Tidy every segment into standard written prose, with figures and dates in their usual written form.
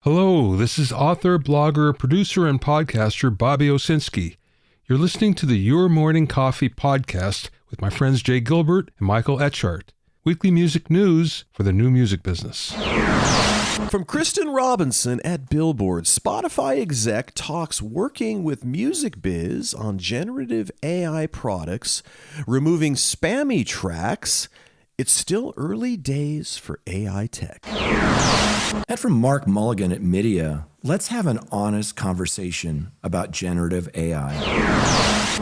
Hello, this is author, blogger, producer, and podcaster Bobby Owsinski. You're listening to the Your Morning Coffee podcast with my friends Jay Gilbert and Michael Etchart. Weekly music news for the new music business. From Kristin Robinson at Billboard, Spotify Exec talks working with music biz on generative AI products, removing spammy tracks. It's still early days for AI tech. And from Mark Mulligan at MIDiA, let's have an honest conversation about generative AI.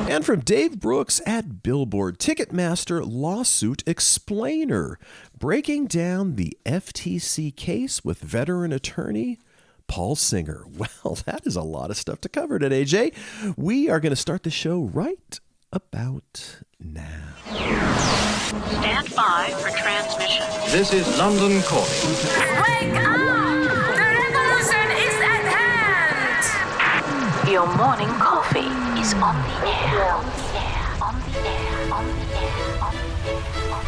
And from Dave Brooks at Billboard, Ticketmaster lawsuit explainer, breaking down the FTC case with veteran attorney Paul Singer. Well, that is a lot of stuff to cover today, Jay. We are going to start the show right about now. Stand by for transmission. This is London calling. Wake up! The revolution is at hand! Your morning coffee is on the air. On the air. On the air. On the air. On the air. On the air.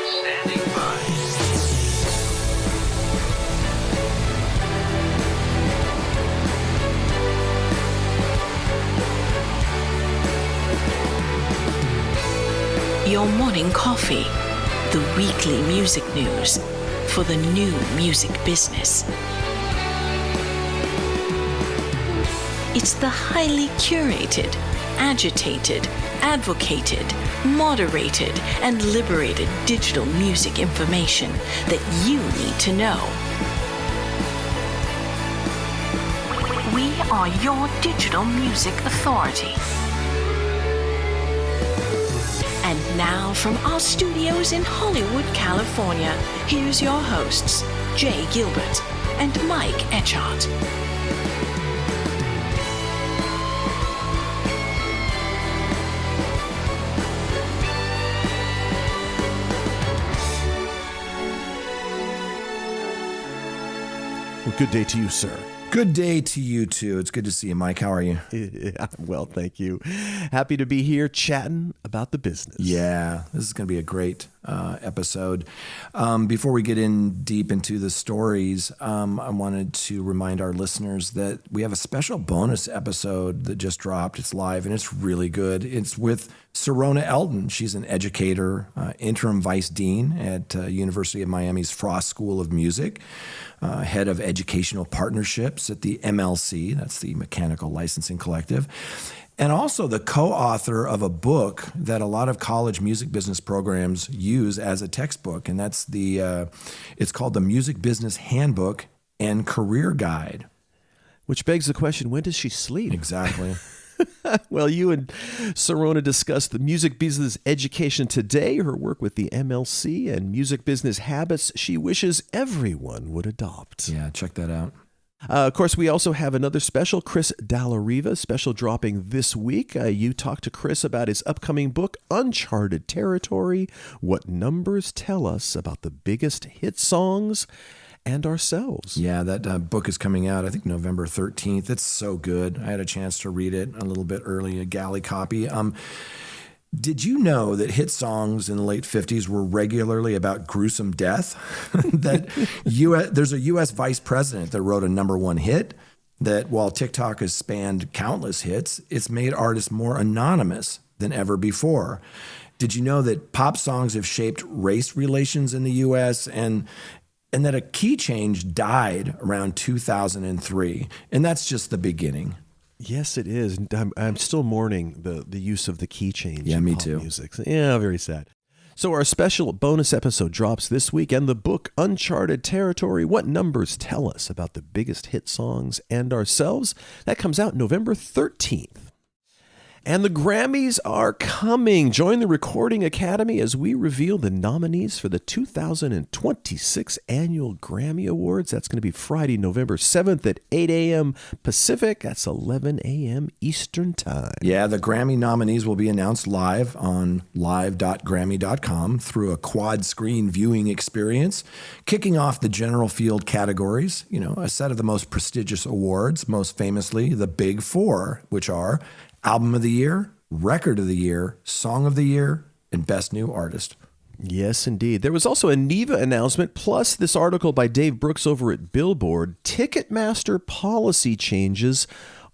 Standing by. Your morning coffee, the weekly music news for the new music business. It's the highly curated, agitated, advocated, moderated, and liberated digital music information that you need to know. We are your digital music authority. And now from our studios in Hollywood, California, here's your hosts, Jay Gilbert and Mike Etchart. Well, good day to you, sir. Good day to you, too. It's good to see you, Mike. How are you? Yeah, well, thank you. Happy to be here chatting about the business. Yeah, this is going to be a great episode. Before we get in deep into the stories, I wanted to remind our listeners that we have a special bonus episode that just dropped. It's live, and it's really good. It's with Serona Eldon. She's an educator, interim vice dean at University of Miami's Frost School of Music, head of educational partnerships at the MLC, that's the Mechanical Licensing Collective, and also the co-author of a book that a lot of college music business programs use as a textbook, and that's it's called the Music Business Handbook and Career Guide. Which begs the question, when does she sleep? Exactly. Well, you and Serona discussed the music business education today, her work with the MLC, and music business habits she wishes everyone would adopt. Yeah, check that out. Of course, we also have another special, Chris Dallariva, special dropping this week. You talked to Chris about his upcoming book, Uncharted Territory, What Numbers Tell Us About the Biggest Hit Songs and Ourselves. Yeah, that book is coming out, I think, November 13th. It's so good. I had a chance to read it a little bit early, a galley copy. Did you know that hit songs in the late 50s were regularly about gruesome death? That there's a U.S. vice president that wrote a number one hit, that while TikTok has spanned countless hits, it's made artists more anonymous than ever before. Did you know that pop songs have shaped race relations in the U.S., and that a key change died around 2003? And that's just the beginning. Yes, it is. I'm still mourning the use of the key change. Yeah, in me pop too. Music. Yeah, very sad. So our special bonus episode drops this week, and the book Uncharted Territory, What Numbers Tell Us About the Biggest Hit Songs and Ourselves, that comes out November 13th. And the Grammys are coming. Join the Recording Academy as we reveal the nominees for the 2026 Annual Grammy Awards. That's going to be Friday, November 7th at 8 a.m. Pacific. That's 11 a.m. Eastern Time. Yeah, the Grammy nominees will be announced live on live.grammy.com through a quad screen viewing experience, kicking off the general field categories, a set of the most prestigious awards, most famously the Big Four, which are Album of the Year, Record of the Year, Song of the Year, and Best New Artist. Yes, indeed. There was also a NIVA announcement, plus this article by Dave Brooks over at Billboard. Ticketmaster policy changes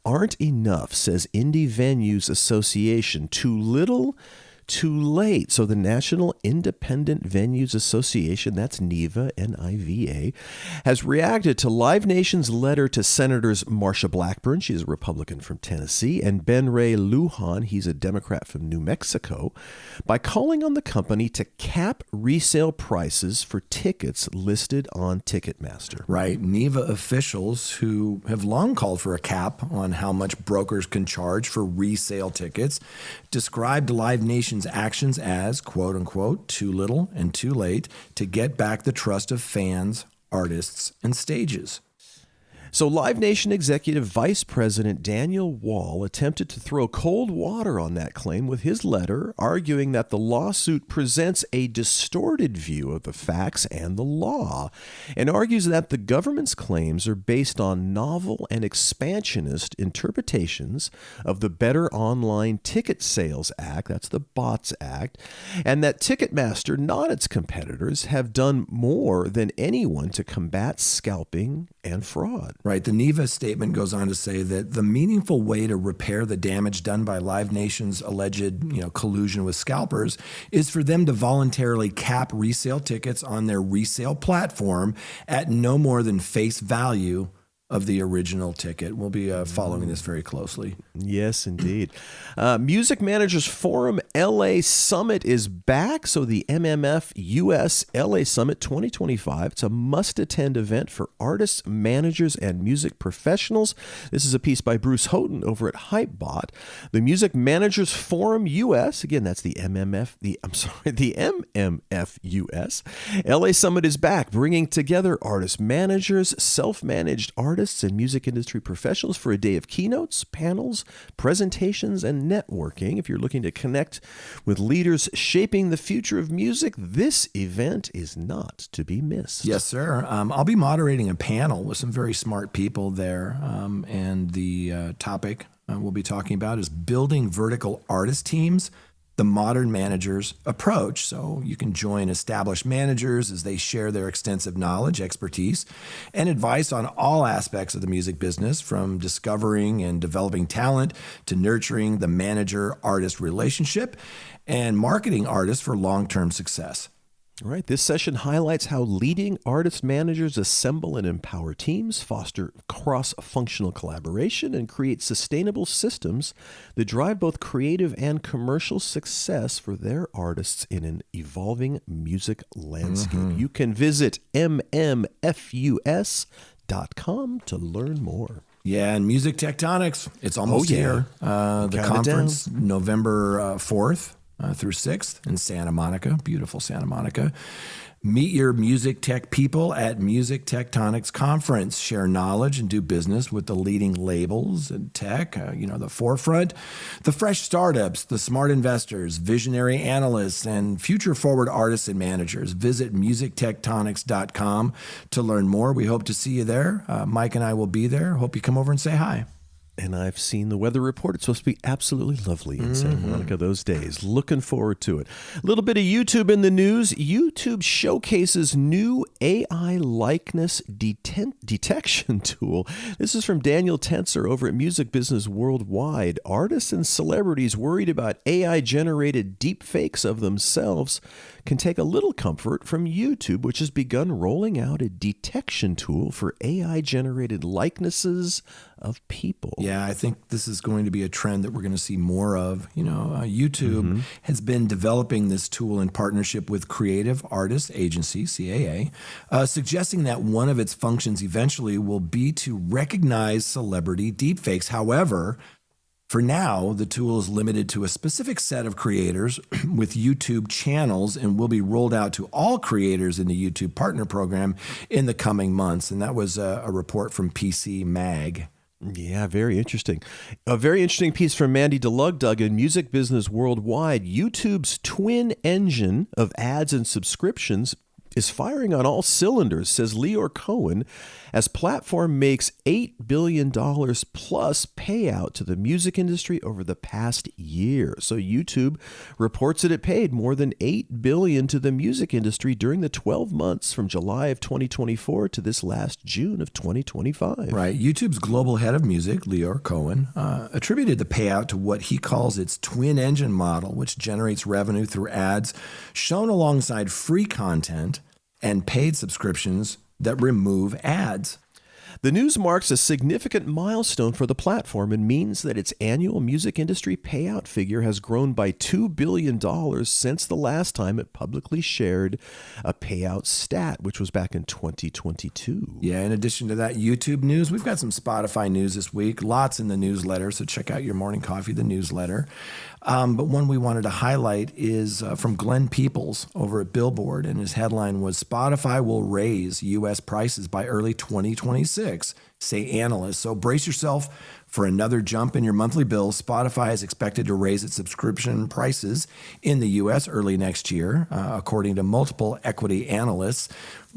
aren't enough, says Indie Venues Association. Too little, too late. So the National Independent Venues Association, that's NIVA, N-I-V-A, has reacted to Live Nation's letter to Senators Marsha Blackburn, she's a Republican from Tennessee, and Ben Ray Lujan, he's a Democrat from New Mexico, by calling on the company to cap resale prices for tickets listed on Ticketmaster. Right. NIVA officials who have long called for a cap on how much brokers can charge for resale tickets described Live Nation's actions as, quote unquote, too little and too late to get back the trust of fans, artists, and stages. So Live Nation Executive Vice President Daniel Wall attempted to throw cold water on that claim with his letter, arguing that the lawsuit presents a distorted view of the facts and the law, and argues that the government's claims are based on novel and expansionist interpretations of the Better Online Ticket Sales Act, that's the BOTS Act, and that Ticketmaster, not its competitors, have done more than anyone to combat scalping and fraud. Right. The NIVA statement goes on to say that the meaningful way to repair the damage done by Live Nation's alleged, collusion with scalpers is for them to voluntarily cap resale tickets on their resale platform at no more than face value of the original ticket. We'll be following this very closely. Yes, indeed. Music Managers Forum LA Summit is back. So the MMF US LA Summit 2025. It's a must-attend event for artists, managers, and music professionals. This is a piece by Bruce Houghton over at Hypebot. The Music Managers Forum US, again, that's the MMF US. LA Summit is back, bringing together artists, managers, self-managed artists, and music industry professionals for a day of keynotes, panels, presentations, and networking. If you're looking to connect with leaders shaping the future of music, this event is not to be missed. Yes, sir. I'll be moderating a panel with some very smart people there, and the topic we'll be talking about is building vertical artist teams, the modern manager's approach. So you can join established managers as they share their extensive knowledge, expertise, and advice on all aspects of the music business, from discovering and developing talent to nurturing the manager-artist relationship and marketing artists for long-term success. All right, this session highlights how leading artist managers assemble and empower teams, foster cross-functional collaboration, and create sustainable systems that drive both creative and commercial success for their artists in an evolving music landscape. You can visit mmfus.com to learn more. Yeah, and Music Tectonics, it's almost here. The conference, November 4th. Through 6th in Santa Monica, beautiful Santa Monica. Meet your music tech people at Music Tectonics Conference. Share knowledge and do business with the leading labels and tech, the forefront, the fresh startups, the smart investors, visionary analysts, and future-forward artists and managers. Visit musictectonics.com to learn more. We hope to see you there. Mike and I will be there. Hope you come over and say hi. And I've seen the weather report. It's supposed to be absolutely lovely in Santa Monica those days. Looking forward to it. A little bit of YouTube in the news. YouTube showcases new AI likeness detection tool. This is from Daniel Tenser over at Music Business Worldwide. Artists and celebrities worried about AI-generated deepfakes of themselves can take a little comfort from YouTube, which has begun rolling out a detection tool for AI-generated likenesses of people. Yeah, I think this is going to be a trend that we're going to see more of. YouTube has been developing this tool in partnership with Creative Artists Agency, CAA, suggesting that one of its functions eventually will be to recognize celebrity deepfakes. However, for now, the tool is limited to a specific set of creators with YouTube channels and will be rolled out to all creators in the YouTube Partner Program in the coming months. And that was a report from PC Mag. Yeah, very interesting. A very interesting piece from Mandy DeLugdug in Music Business Worldwide. YouTube's twin engine of ads and subscriptions is firing on all cylinders, says Leor Cohen, as platform makes $8 billion plus payout to the music industry over the past year. So YouTube reports that it paid more than $8 billion to the music industry during the 12 months from July of 2024 to this last June of 2025. Right. YouTube's global head of music, Leor Cohen, attributed the payout to what he calls its twin engine model, which generates revenue through ads shown alongside free content and paid subscriptions that remove ads. The news marks a significant milestone for the platform and means that its annual music industry payout figure has grown by $2 billion since the last time it publicly shared a payout stat, which was back in 2022. Yeah, in addition to that YouTube news, we've got some Spotify news this week, lots in the newsletter, so check out your morning coffee, the newsletter. But one we wanted to highlight is from Glenn Peoples over at Billboard, and his headline was, Spotify will raise U.S. prices by early 2026, say analysts. So brace yourself for another jump in your monthly bill. Spotify is expected to raise its subscription prices in the U.S. early next year, according to multiple equity analysts.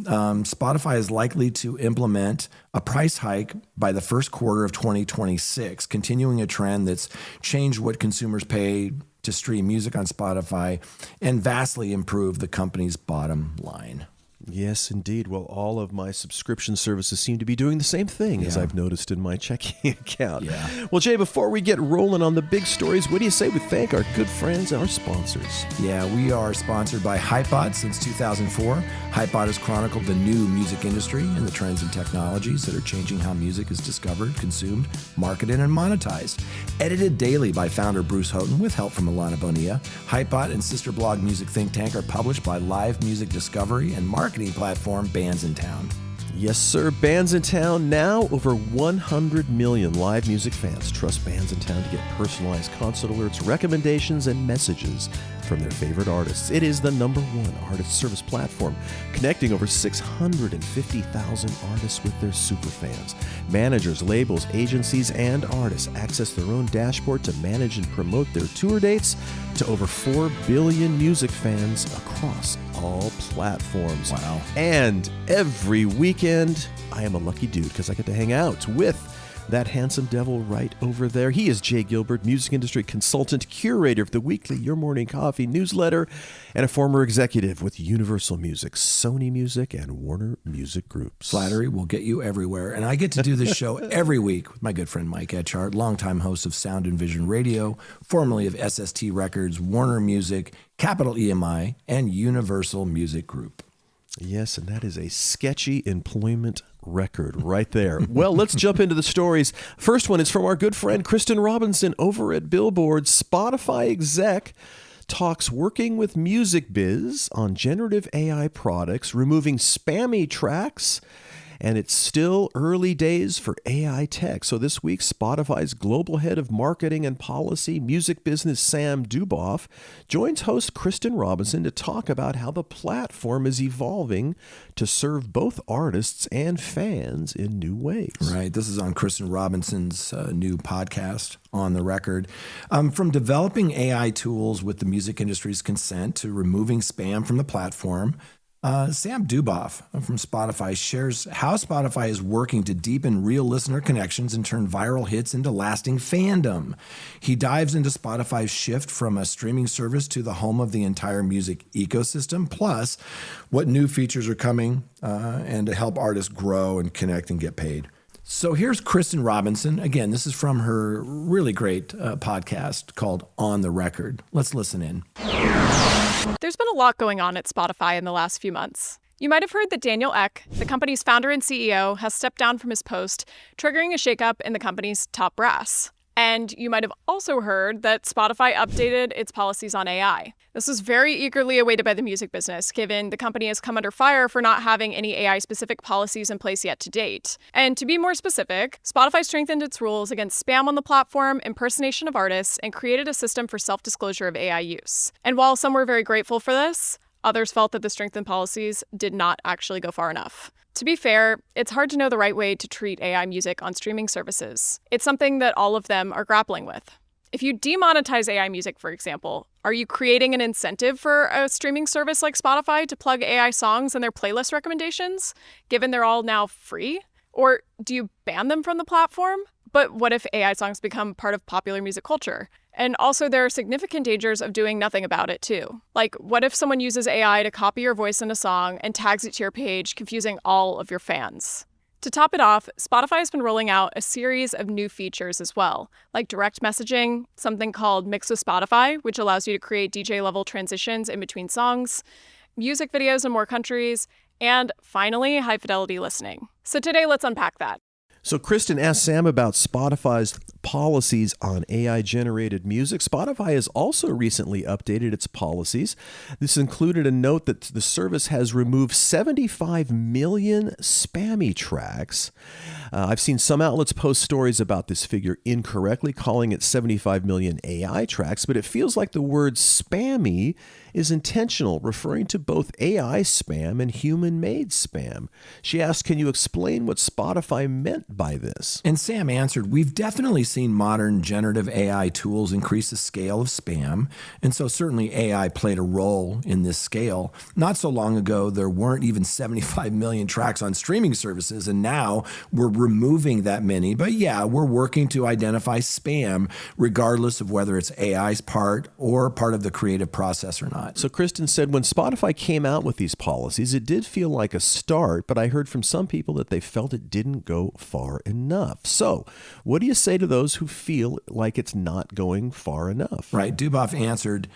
Spotify is likely to implement a price hike by the first quarter of 2026, continuing a trend that's changed what consumers pay to stream music on Spotify and vastly improved the company's bottom line. Yes, indeed. Well, all of my subscription services seem to be doing the same thing, as I've noticed in my checking account. Yeah. Well, Jay, before we get rolling on the big stories, what do you say we thank our good friends, our sponsors? Yeah, we are sponsored by Hypebot since 2004. Hypebot has chronicled the new music industry and the trends and technologies that are changing how music is discovered, consumed, marketed, and monetized. Edited daily by founder Bruce Houghton with help from Alana Bonilla, Hypebot and sister blog Music Think Tank are published by live music discovery and marketing platform Bands in Town. Yes, sir. Bands in Town, now over 100 million live music fans trust Bands in Town to get personalized concert alerts, recommendations, and messages from their favorite artists. It is the #1 artist service platform, connecting over 650,000 artists with their superfans. Managers, labels, agencies, and artists access their own dashboard to manage and promote their tour dates to over 4 billion music fans across all platforms. Wow. And every weekend, I am a lucky dude because I get to hang out with that handsome devil right over there. He is Jay Gilbert, music industry consultant, curator of the weekly Your Morning Coffee newsletter, and a former executive with Universal Music, Sony Music, and Warner Music Groups. Flattery will get you everywhere. And I get to do this show every week with my good friend Mike Etchart, longtime host of Sound and Vision Radio, formerly of SST Records, Warner Music, Capital EMI, and Universal Music Group. Yes, and that is a sketchy employment record right there. Well, let's jump into the stories. First one is from our good friend Kristin Robinson over at Billboard. Spotify exec talks working with music biz on generative AI products, removing spammy tracks, and it's still early days for AI tech. So this week, Spotify's global head of marketing and policy, music business Sam Duboff, joins host Kristin Robinson to talk about how the platform is evolving to serve both artists and fans in new ways. Right. This is on Kristin Robinson's new podcast, On the Record. From developing AI tools with the music industry's consent to removing spam from the platform, Sam Duboff from Spotify shares how Spotify is working to deepen real listener connections and turn viral hits into lasting fandom. He dives into Spotify's shift from a streaming service to the home of the entire music ecosystem, plus what new features are coming and to help artists grow and connect and get paid. So here's Kristin Robinson. Again, this is from her really great podcast called On the Record. Let's listen in. There's been a lot going on at Spotify in the last few months. You might have heard that Daniel Ek, the company's founder and CEO, has stepped down from his post, triggering a shakeup in the company's top brass. And you might have also heard that Spotify updated its policies on AI. This was very eagerly awaited by the music business, given the company has come under fire for not having any AI-specific policies in place yet to date. And to be more specific, Spotify strengthened its rules against spam on the platform, impersonation of artists, and created a system for self-disclosure of AI use. And while some were very grateful for this, others felt that the strengthened policies did not actually go far enough. To be fair, it's hard to know the right way to treat AI music on streaming services. It's something that all of them are grappling with. If you demonetize AI music, for example, are you creating an incentive for a streaming service like Spotify to plug AI songs in their playlist recommendations, given they're all now free? Or do you ban them from the platform? But what if AI songs become part of popular music culture? And also, there are significant dangers of doing nothing about it, too. Like, what if someone uses AI to copy your voice in a song and tags it to your page, confusing all of your fans? To top it off, Spotify has been rolling out a series of new features as well, like direct messaging, something called Mix with Spotify, which allows you to create DJ-level transitions in between songs, music videos in more countries, and finally, high-fidelity listening. So today, let's unpack that. So Kristin asked Sam about Spotify's policies on AI-generated music. Spotify has also recently updated its policies. This included a note that the service has removed 75 million spammy tracks. I've seen some outlets post stories about this figure incorrectly, calling it 75 million AI tracks, but it feels like the word spammy is intentional, referring to both AI spam and human-made spam. She asked, can you explain what Spotify meant by this? And Sam answered, we've definitely seen modern generative AI tools increase the scale of spam, and so certainly AI played a role in this scale. Not so long ago, there weren't even 75 million tracks on streaming services, and now we're removing that many. But yeah, we're working to identify spam, regardless of whether it's AI's part or part of the creative process or not. So Kristin said when Spotify came out with these policies, it did feel like a start, but I heard from some people that they felt it didn't go far enough. So what do you say to those who feel like it's not going far enough? Right. Duboff answered,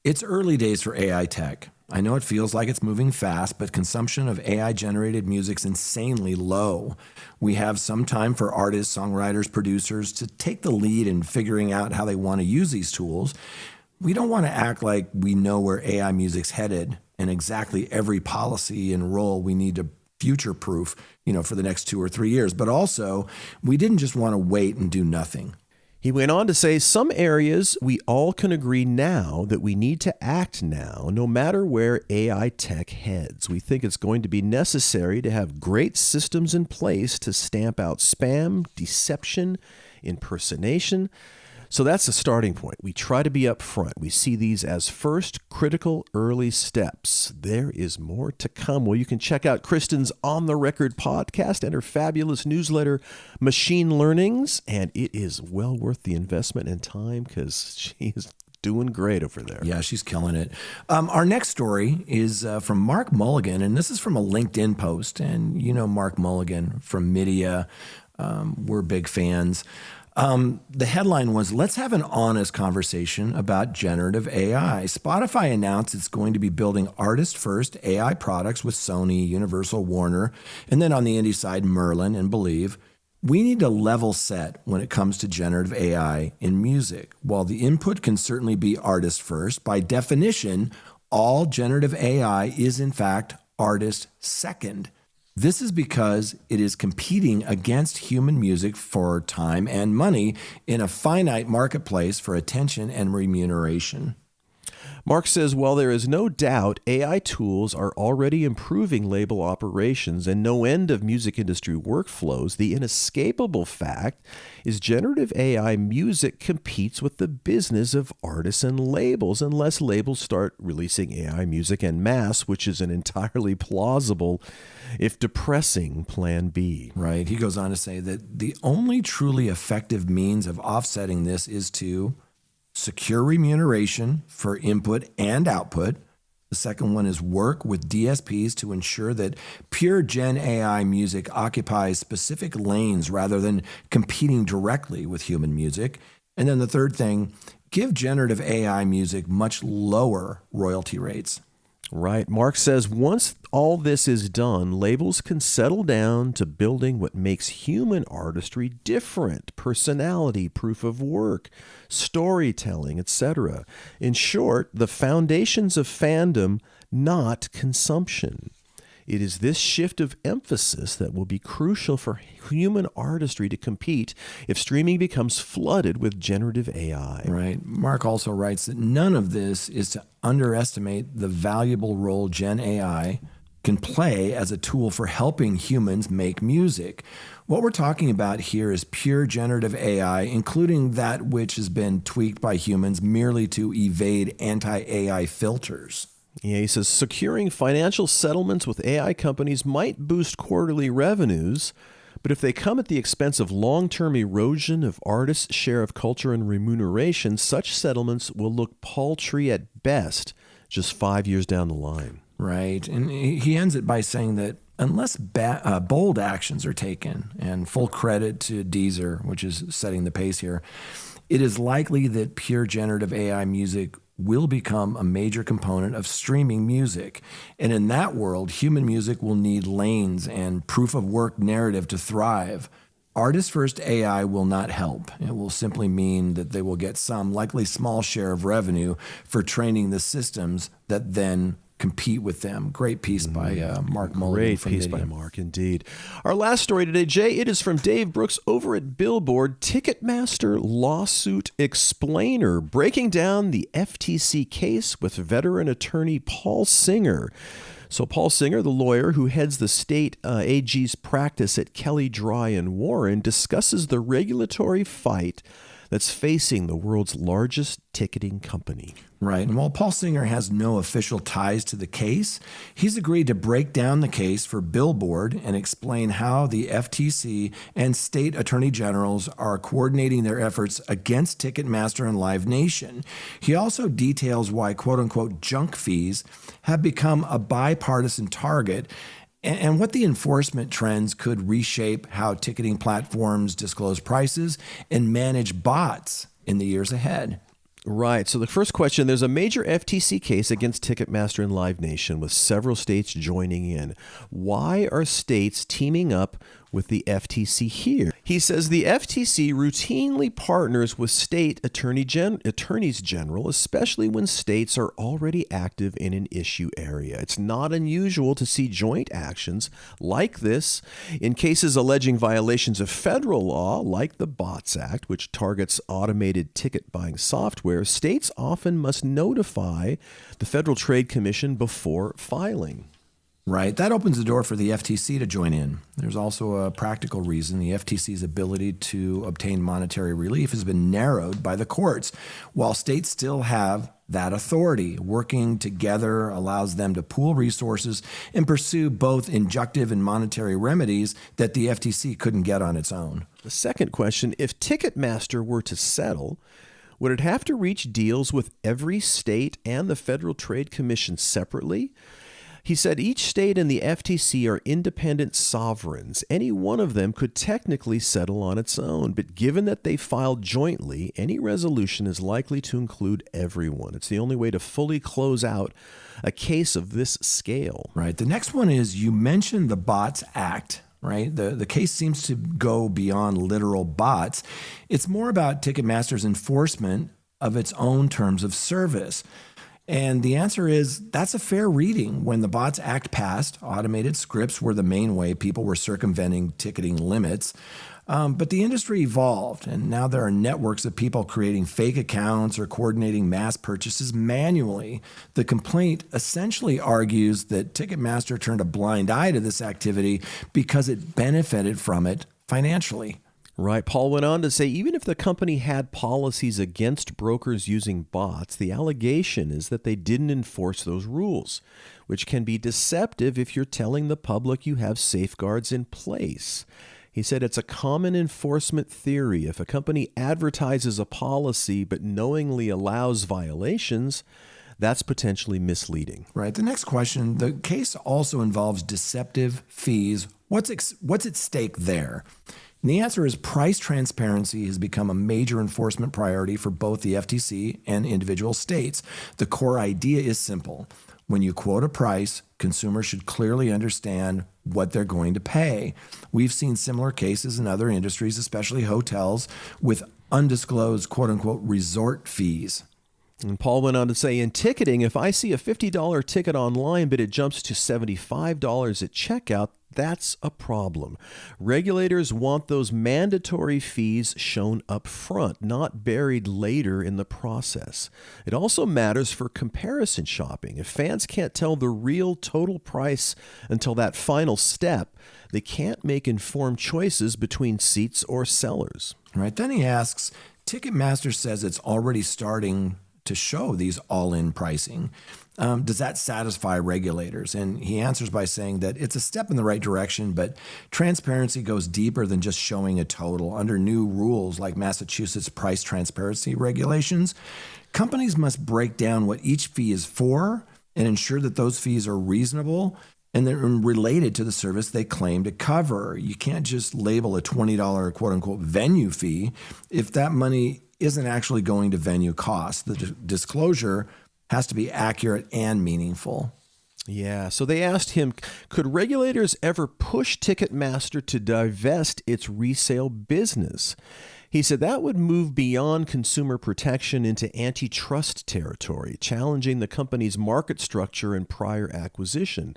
it's early days for AI tech. I know it feels like it's moving fast, but consumption of AI-generated music's insanely low. We have some time for artists, songwriters, producers to take the lead in figuring out how they want to use these tools. We don't want to act like we know where AI music's headed and exactly every policy and role we need to future-proof, for the next 2 or 3 years. But also, we didn't just want to wait and do nothing. He went on to say, some areas we all can agree now that we need to act now, no matter where AI tech heads. We think it's going to be necessary to have great systems in place to stamp out spam, deception, impersonation. So that's the starting point. We try to be upfront. We see these as first critical early steps. There is more to come. Well, you can check out Kristin's On the Record podcast and her fabulous newsletter, Machine Learnings, and it is well worth the investment and time because she is doing great over there. Yeah, she's killing it. Our next story is from Mark Mulligan, and this is from a LinkedIn post. And Mark Mulligan from MIDiA. We're big fans. The headline was, let's have an honest conversation about generative AI. Spotify announced it's going to be building artist-first AI products with Sony, Universal, Warner, and then on the indie side, Merlin and Believe. We need to level set when it comes to generative AI in music. While the input can certainly be artist-first, by definition, all generative AI is in fact artist-second. This is because it is competing against human music for time and money in a finite marketplace for attention and remuneration. Mark says, while there is no doubt AI tools are already improving label operations and no end of music industry workflows, the inescapable fact is generative AI music competes with the business of artists and labels unless labels start releasing AI music en masse, which is an entirely plausible, if depressing, plan B. Right. He goes on to say that the only truly effective means of offsetting this is to secure remuneration for input and output. The second one is work with DSPs to ensure that pure Gen AI music occupies specific lanes rather than competing directly with human music. And then the third thing, give generative AI music much lower royalty rates. Right. Mark says once all this is done, labels can settle down to building what makes human artistry different: personality, proof of work, storytelling, etc. In short, the foundations of fandom, not consumption. It is this shift of emphasis that will be crucial for human artistry to compete if streaming becomes flooded with generative AI. Right. Mark also writes that none of this is to underestimate the valuable role Gen AI can play as a tool for helping humans make music. What we're talking about here is pure generative AI, including that which has been tweaked by humans merely to evade anti-AI filters. Yeah, he says securing financial settlements with AI companies might boost quarterly revenues, but if they come at the expense of long-term erosion of artists' share of culture and remuneration, such settlements will look paltry at best just 5 years down the line. Right. And he ends it by saying that unless bold actions are taken, and full credit to Deezer, which is setting the pace here, it is likely that pure generative AI music will become a major component of streaming music. And in that world, human music will need lanes and proof of work narrative to thrive. Artist-first AI will not help. It will simply mean that they will get some, likely small share of revenue for training the systems that then compete with them. Great piece by Mark Mulligan. Great piece by Mark, indeed. Our last story today, Jay, it is from Dave Brooks over at Billboard. Ticketmaster lawsuit explainer, breaking down the FTC case with veteran attorney Paul Singer. So Paul Singer, the lawyer who heads the state AG's practice at Kelly, Dry and Warren, discusses the regulatory fight that's facing the world's largest ticketing company. Right. And while Paul Singer has no official ties to the case, he's agreed to break down the case for Billboard and explain how the FTC and state attorney generals are coordinating their efforts against Ticketmaster and Live Nation. He also details why quote-unquote junk fees have become a bipartisan target and what the enforcement trends could reshape how ticketing platforms disclose prices and manage bots in the years ahead. Right. So the first question, there's a major FTC case against Ticketmaster and Live Nation with several states joining in. Why are states teaming up with the FTC here? He says the FTC routinely partners with state attorneys general, especially when states are already active in an issue area. It's not unusual to see joint actions like this in cases alleging violations of federal law, like the Bots Act, which targets automated ticket buying software. States often must notify the Federal Trade Commission before filing. Right. That opens the door for the FTC to join in. There's also a practical reason. The FTC's ability to obtain monetary relief has been narrowed by the courts, while states still have that authority. Working together allows them to pool resources and pursue both injunctive and monetary remedies that the FTC couldn't get on its own. The second question, if Ticketmaster were to settle, would it have to reach deals with every state and the Federal Trade Commission separately? He said each state and the FTC are independent sovereigns. Any one of them could technically settle on its own, but given that they filed jointly, any resolution is likely to include everyone. It's the only way to fully close out a case of this scale. Right. The next one is, you mentioned the Bots Act. Right? The case seems to go beyond literal bots. It's more about Ticketmaster's enforcement of its own terms of service. And the answer is, that's a fair reading. When the Bots Act passed, automated scripts were the main way people were circumventing ticketing limits. But the industry evolved, and now there are networks of people creating fake accounts or coordinating mass purchases manually. The complaint essentially argues that Ticketmaster turned a blind eye to this activity because it benefited from it financially. Right. Paul went on to say, even if the company had policies against brokers using bots, the allegation is that they didn't enforce those rules, which can be deceptive if you're telling the public you have safeguards in place. He said it's a common enforcement theory. If a company advertises a policy but knowingly allows violations, that's potentially misleading. Right. The next question, the case also involves deceptive fees. What's at stake there? And the answer is price transparency has become a major enforcement priority for both the FTC and individual states. The core idea is simple. When you quote a price, consumers should clearly understand what they're going to pay. We've seen similar cases in other industries, especially hotels, with undisclosed quote-unquote resort fees. And Paul went on to say, in ticketing, if I see a $50 ticket online, but it jumps to $75 at checkout, that's a problem. Regulators want those mandatory fees shown up front, not buried later in the process. It also matters for comparison shopping. If fans can't tell the real total price until that final step, they can't make informed choices between seats or sellers. Right. Then he asks, Ticketmaster says it's already starting to show these all-in pricing. Does that satisfy regulators? And he answers by saying that it's a step in the right direction, but transparency goes deeper than just showing a total. Under new rules like Massachusetts price transparency regulations, companies must break down what each fee is for and ensure that those fees are reasonable and they're related to the service they claim to cover. You can't just label a $20 quote-unquote venue fee if that money isn't actually going to venue costs. The disclosure has to be accurate and meaningful. Yeah, so they asked him, could regulators ever push Ticketmaster to divest its resale business? He said that would move beyond consumer protection into antitrust territory, challenging the company's market structure and prior acquisition.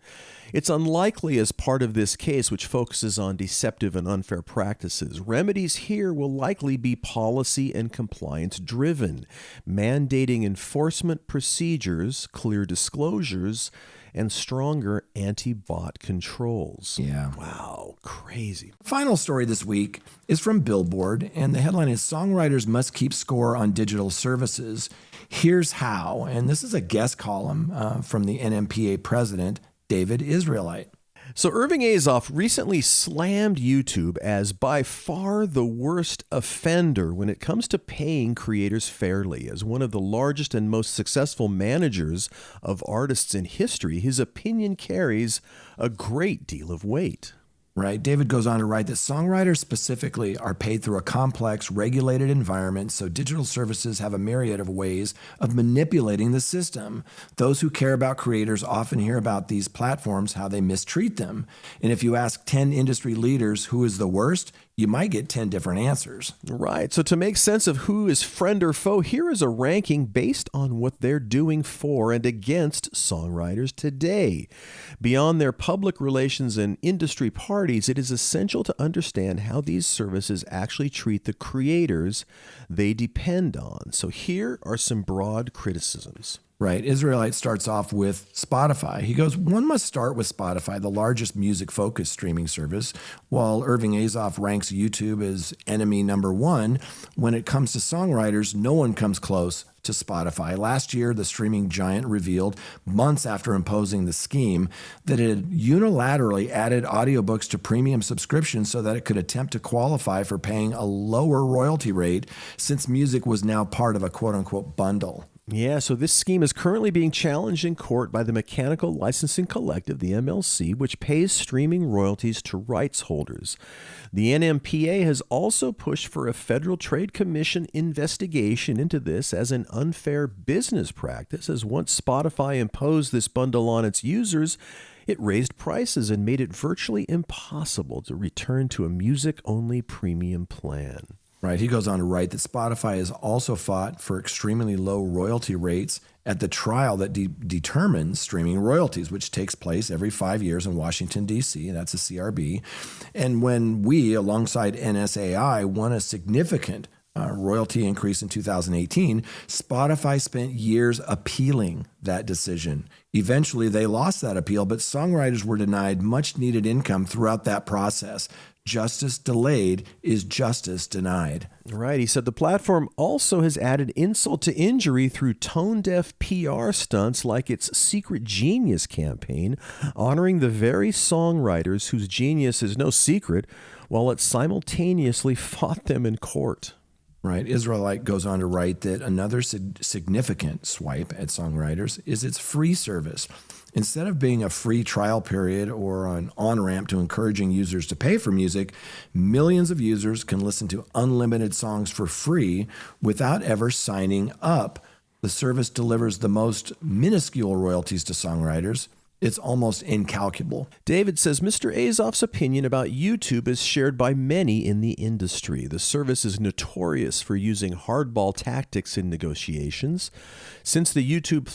It's unlikely as part of this case, which focuses on deceptive and unfair practices. Remedies here will likely be policy and compliance driven, mandating enforcement procedures, clear disclosures, and stronger anti-bot controls. Yeah. Wow, crazy. Final story this week is from Billboard, and the headline is Songwriters Must Keep Score on Digital Services. Here's how. And this is a guest column from the NMPA president, David Israelite. So Irving Azoff recently slammed YouTube as by far the worst offender when it comes to paying creators fairly. As one of the largest and most successful managers of artists in history, his opinion carries a great deal of weight. Right. David goes on to write that songwriters specifically are paid through a complex, regulated environment, so digital services have a myriad of ways of manipulating the system. Those who care about creators often hear about these platforms, how they mistreat them. And if you ask 10 industry leaders who is the worst, you might get 10 different answers. Right. So to make sense of who is friend or foe, here is a ranking based on what they're doing for and against songwriters today. Beyond their public relations and industry parties, it is essential to understand how these services actually treat the creators they depend on. So here are some broad criticisms. Right. Israelite starts off with Spotify. He goes, one must start with Spotify, the largest music-focused streaming service, while Irving Azoff ranks YouTube as enemy number one. When it comes to songwriters, no one comes close to Spotify. Last year, the streaming giant revealed, months after imposing the scheme, that it had unilaterally added audiobooks to premium subscriptions so that it could attempt to qualify for paying a lower royalty rate since music was now part of a quote-unquote bundle. Yeah, so this scheme is currently being challenged in court by the Mechanical Licensing Collective, the MLC, which pays streaming royalties to rights holders. The NMPA has also pushed for a Federal Trade Commission investigation into this as an unfair business practice, as once Spotify imposed this bundle on its users, it raised prices and made it virtually impossible to return to a music-only premium plan. Right. He goes on to write that Spotify has also fought for extremely low royalty rates at the trial that determines streaming royalties, which takes place every 5 years in Washington, D.C., and that's a CRB. And when we, alongside NSAI, won a significant royalty increase in 2018, Spotify spent years appealing that decision. Eventually, they lost that appeal, but songwriters were denied much-needed income throughout that process. Justice delayed is justice denied. Right. He said the platform also has added insult to injury through tone-deaf PR stunts like its Secret Genius campaign, honoring the very songwriters whose genius is no secret, while it simultaneously fought them in court. Right. Israelite goes on to write that another significant swipe at songwriters is its free service. Instead of being a free trial period or an on-ramp to encouraging users to pay for music, millions of users can listen to unlimited songs for free without ever signing up. The service delivers the most minuscule royalties to songwriters, it's almost incalculable. David says Mr. Azoff's opinion about YouTube is shared by many in the industry. The service is notorious for using hardball tactics in negotiations. Since the YouTube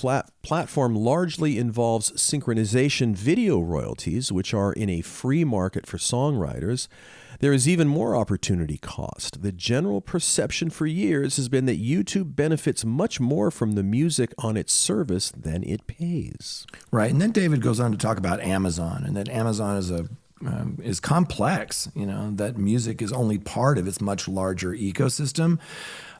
platform largely involves synchronization video royalties, which are in a free market for songwriters, there is even more opportunity cost. The general perception for years has been that YouTube benefits much more from the music on its service than it pays. Right, and then David goes on to talk about Amazon, and that Amazon is complex. That music is only part of its much larger ecosystem.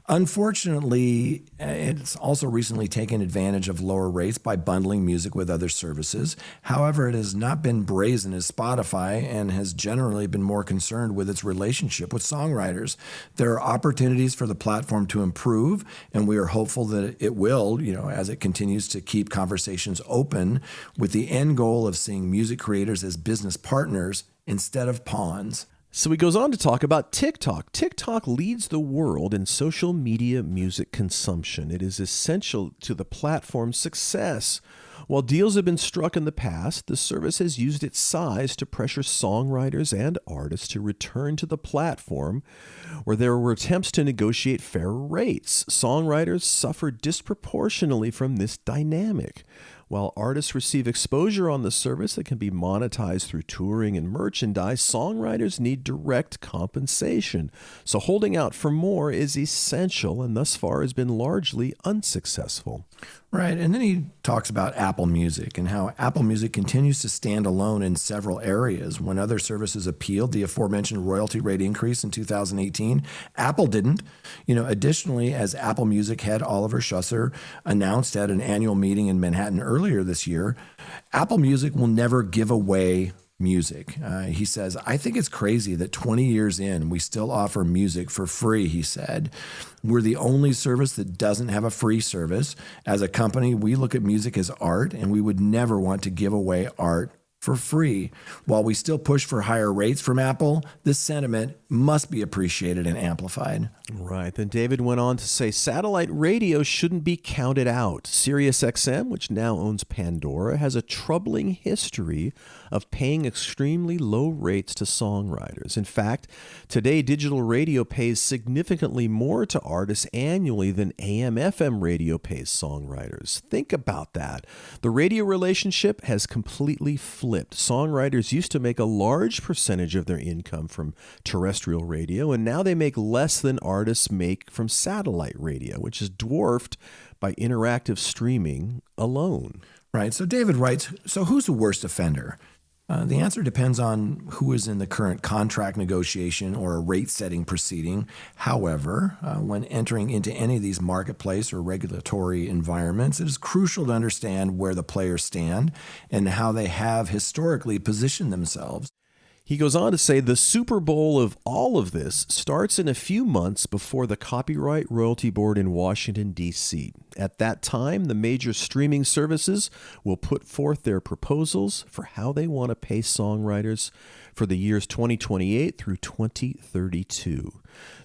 Unfortunately, it's also recently taken advantage of lower rates by bundling music with other services. However, it has not been brazen as Spotify and has generally been more concerned with its relationship with songwriters. There are opportunities for the platform to improve, and we are hopeful that it will, as it continues to keep conversations open with the end goal of seeing music creators as business partners instead of pawns. So he goes on to talk about TikTok. TikTok leads the world in social media music consumption. It is essential to the platform's success. While deals have been struck in the past, the service has used its size to pressure songwriters and artists to return to the platform, where there were attempts to negotiate fairer rates. Songwriters suffer disproportionately from this dynamic. While artists receive exposure on the service that can be monetized through touring and merchandise, songwriters need direct compensation. So holding out for more is essential and thus far has been largely unsuccessful. Right, and then he talks about Apple Music and how Apple Music continues to stand alone in several areas. When other services appealed the aforementioned royalty rate increase in 2018, Apple didn't. Additionally, as Apple Music head Oliver Schusser announced at an annual meeting in Manhattan earlier this year, Apple Music will never give away music. He says, I think it's crazy that 20 years in, we still offer music for free, he said. We're the only service that doesn't have a free service. As a company, we look at music as art, and we would never want to give away art for free. While we still push for higher rates from Apple, this sentiment must be appreciated and amplified. Right. Then David went on to say satellite radio shouldn't be counted out. SiriusXM, which now owns Pandora, has a troubling history of paying extremely low rates to songwriters. In fact, today digital radio pays significantly more to artists annually than AM/FM radio pays songwriters. Think about that. The radio relationship has completely flipped. Songwriters used to make a large percentage of their income from terrestrial radio, and now they make less than artists make from satellite radio, which is dwarfed by interactive streaming alone. Right. So David writes, so who's the worst offender? The answer depends on who is in the current contract negotiation or a rate-setting proceeding. However, when entering into any of these marketplace or regulatory environments, it is crucial to understand where the players stand and how they have historically positioned themselves. He goes on to say the Super Bowl of all of this starts in a few months before the Copyright Royalty Board in Washington, D.C. At that time, the major streaming services will put forth their proposals for how they want to pay songwriters for the years 2028 through 2032.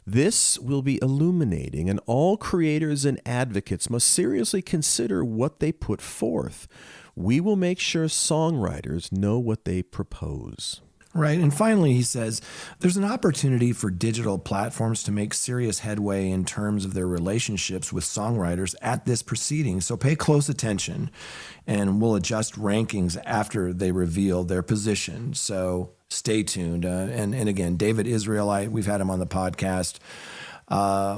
This will be illuminating, and all creators and advocates must seriously consider what they put forth. We will make sure songwriters know what they propose. Right. And finally, he says, there's an opportunity for digital platforms to make serious headway in terms of their relationships with songwriters at this proceeding. So pay close attention, and we'll adjust rankings after they reveal their position. So stay tuned. And again, David Israelite, we've had him on the podcast.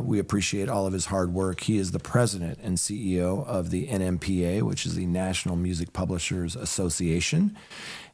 We appreciate all of his hard work. He is the president and CEO of the NMPA, which is the National Music Publishers Association.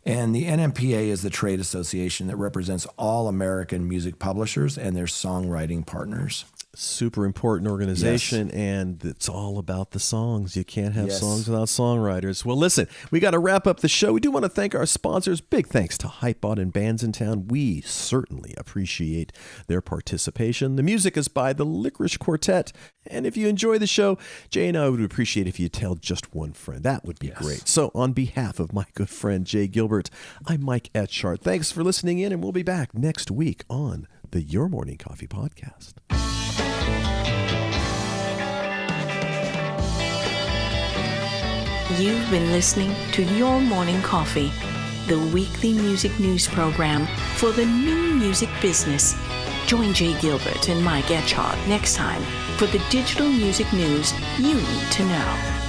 And the NMPA is the trade association that represents all American music publishers and their songwriting partners. Super important organization, yes. And it's all about the songs. You can't have songs without songwriters. Well, listen, we got to wrap up the show. We do want to thank our sponsors. Big thanks to Hypebot and Bands in Town. We certainly appreciate their participation. The music is by the Licorice Quartet. And if you enjoy the show, Jay and I would appreciate if you tell just one friend. That would be great. So on behalf of my good friend Jay Gilbert, I'm Mike Etchart. Thanks for listening in, and we'll be back next week on the Your Morning Coffee Podcast. You've been listening to Your Morning Coffee, the weekly music news program for the new music business. Join Jay Gilbert and Mike Etchart next time for the digital music news you need to know.